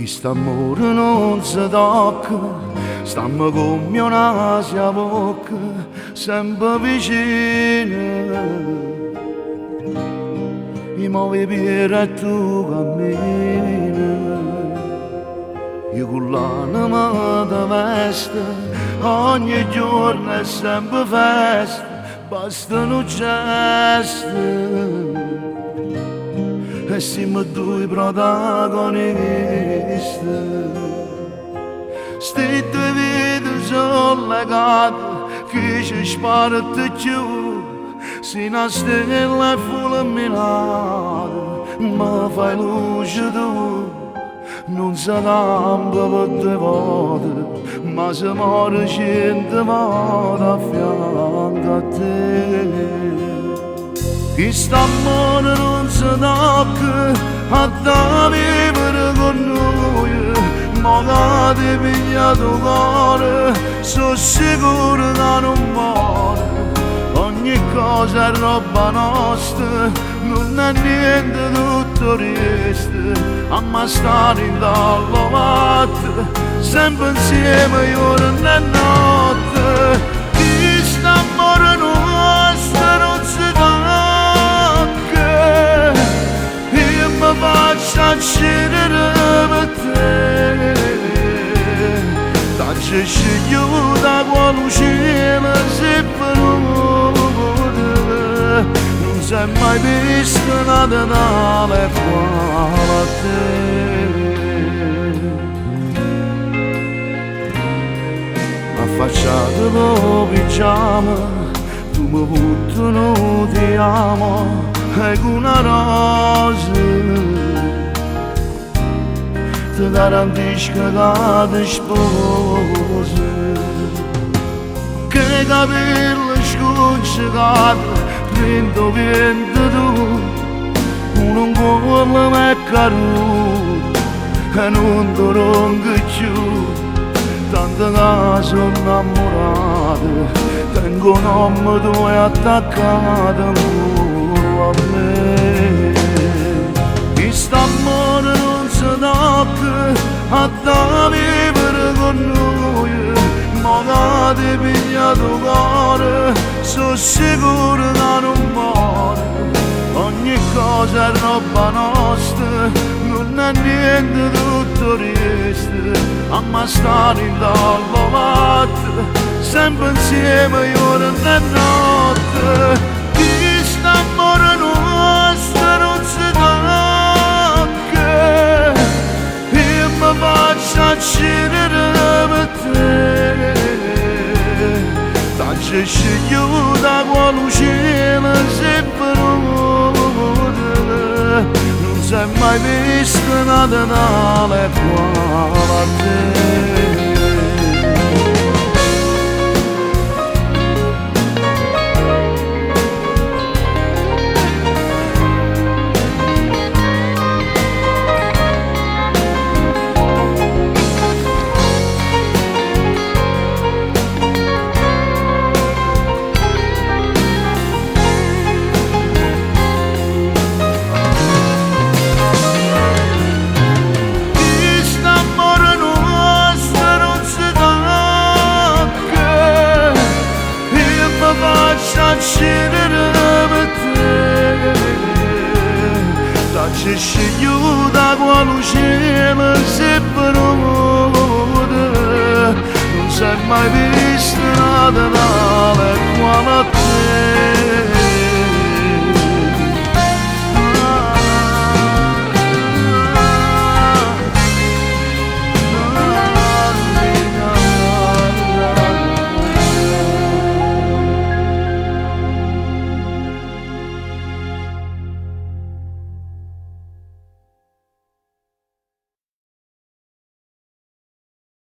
Chi st'amore non si tocca, stiamo come un'asia bocca, sempre vicino. I muovi piedi e tu cammini. Io con l'anima ti veste, ogni giorno è sempre festa, bastano gesti. E siamo due protagonisti. Sti due vite sono legate, chi ci spara giù, si una stella fulminata, ma fai luce tu. Non si campa per due volte, ma si muore 100 volte a fianco a te. Chi st'amore non si tocca, a da vivere con noi, ma che ti piglia tuo cuore, sono sicuro che non muore. Ogni cosa è roba nostra, non è niente tutto resta, ma stare in dall'avanti, sempre insieme giorno e notte. Chi st'amore nostro non si tocca, io mi faccio accendere per te. T'ho scegliuto da quale cielo si non si è mai visto Natale quale a te. Affacciato con pigiama, tu mi butti non ti amo, e con una rosa ti garantisco che ti sposi. Che capelli sconcerati prendo vento tu, un cuore mi è caduto e non ti ronco più. Tanto che sono innamorato, tengo un uomo tu e attaccato a me. Chi st'amore non si tocca, a da vivere con noi, ma che ti piglia tuo cuore, sono sicuro che non muore. Ogni cosa è roba nostra, non è niente tutto resta, ma stare in dall'avanti, sempre insieme giorno e notte. Chi st'amore nostro non si tocca, io mi faccio accendere per te. T'ho scegliuto da quale cielo si non si è mai visto Natale quale a te. T'ho scegliuto da quale cielo si non si è mai visto Natale quale a te.